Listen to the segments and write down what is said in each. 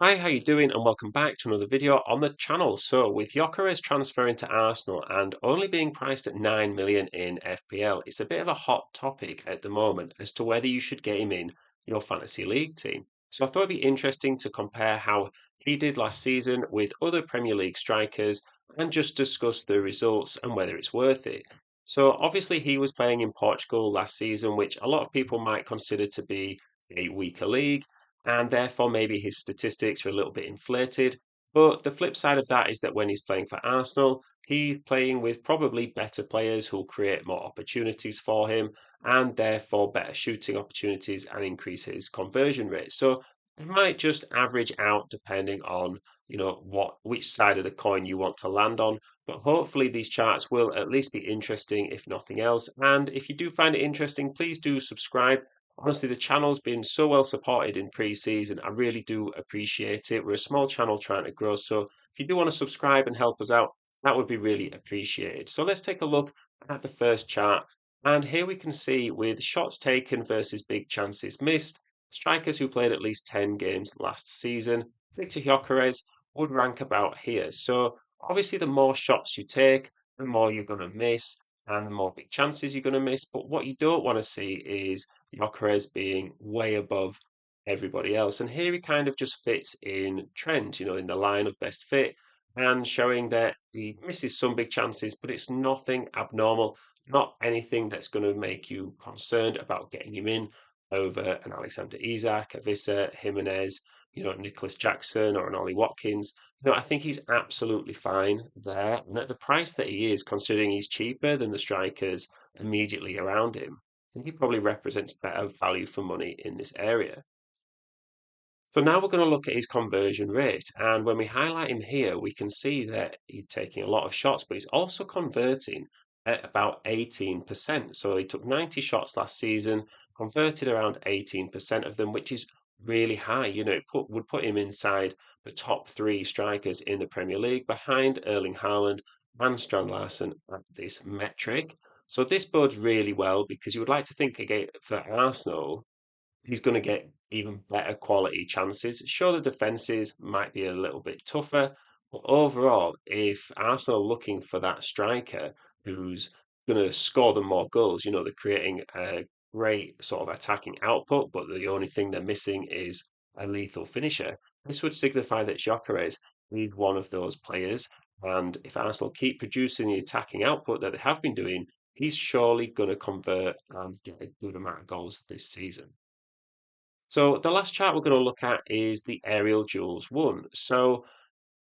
Hi, how you doing? And welcome back to another video on the channel. So, with Gyökeres transferring to Arsenal and only being priced at 9 million in FPL, it's a bit of a hot topic at the moment as to whether you should get him in your fantasy league team. So, I thought it'd be interesting to compare how he did last season with other Premier League strikers and just discuss the results and whether it's worth it. So, obviously, he was playing in Portugal last season, which a lot of people might consider to be a weaker league, and therefore maybe his statistics are a little bit inflated. But the flip side of that is that when he's playing for Arsenal, he's playing with probably better players who'll create more opportunities for him and therefore better shooting opportunities and increase his conversion rate. So it might just average out depending on, which side of the coin you want to land on. But hopefully these charts will at least be interesting, if nothing else. And if you do find it interesting, please do subscribe. Honestly, the channel's been so well supported in pre-season. I really do appreciate it. We're a small channel trying to grow, so if you do want to subscribe and help us out, that would be really appreciated. So let's take a look at the first chart. And here we can see with shots taken versus big chances missed, strikers who played at least 10 games last season, Viktor Gyökeres would rank about here. So obviously, the more shots you take, the more you're going to miss and the more big chances you're going to miss. But what you don't want to see is Gyökeres being way above everybody else. And here he kind of just fits in trend, in the line of best fit and showing that he misses some big chances, but it's nothing abnormal, not anything that's going to make you concerned about getting him in over an Alexander Isak, a Visser, Jimenez, Nicholas Jackson or an Ollie Watkins. I think he's absolutely fine there. And at the price that he is, considering he's cheaper than the strikers immediately around him, I think he probably represents better value for money in this area. So now we're going to look at his conversion rate. And when we highlight him here, we can see that he's taking a lot of shots, but he's also converting at about 18%. So he took 90 shots last season, converted around 18% of them, which is really high. It would put him inside the top three strikers in the Premier League behind Erling Haaland and Strand Larsen at this metric. So this bodes really well because you would like to think again for Arsenal, he's going to get even better quality chances. Sure, the defenses might be a little bit tougher, but overall, if Arsenal are looking for that striker who's going to score them more goals, they're creating a great sort of attacking output, but the only thing they're missing is a lethal finisher. This would signify that Gyökeres is one of those players. And if Arsenal keep producing the attacking output that they have been doing, he's surely going to convert and get a good amount of goals this season. So the last chart we're going to look at is the aerial duels won. So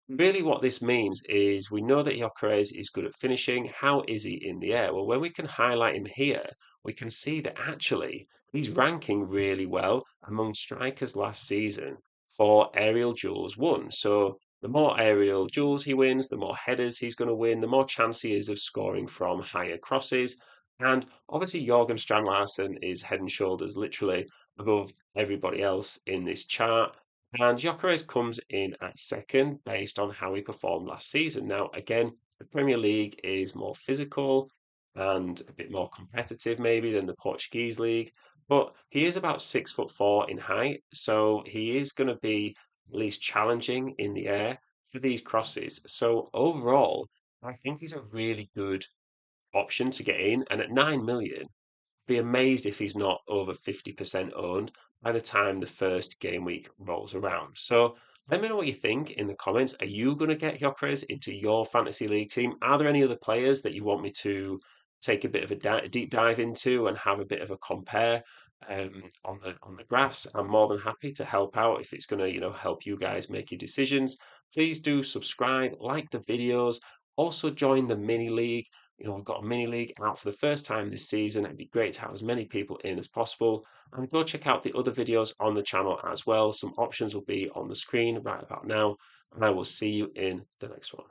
really what this means is we know that Gyökeres is good at finishing. How is he in the air? Well, when we can highlight him here, we can see that actually he's ranking really well among strikers last season for aerial duels won. So the more aerial duels he wins, the more headers he's going to win, the more chance he is of scoring from higher crosses. And obviously, Jorgen Strand Larsen is head and shoulders literally above everybody else in this chart. And Gyökeres comes in at second based on how he performed last season. Now, again, the Premier League is more physical and a bit more competitive, maybe, than the Portuguese league. But he is about 6'4" in height, so he is going to be at least challenging in the air for these crosses. So overall, I think he's a really good option to get in. And at 9 million, be amazed if he's not over 50% owned by the time the first game week rolls around. So let me know what you think in the comments. Are you going to get Gyökeres into your fantasy league team? Are there any other players that you want me to take a bit of a deep dive into and have a bit of a compare on the graphs? I'm more than happy to help out if it's going to help you guys make your decisions. Please do subscribe, like the videos, also join the mini league. We've got a mini league out for the first time this season. It'd be great to have as many people in as possible. And go check out the other videos on the channel as well. Some options will be on the screen right about now. And I will see you in the next one.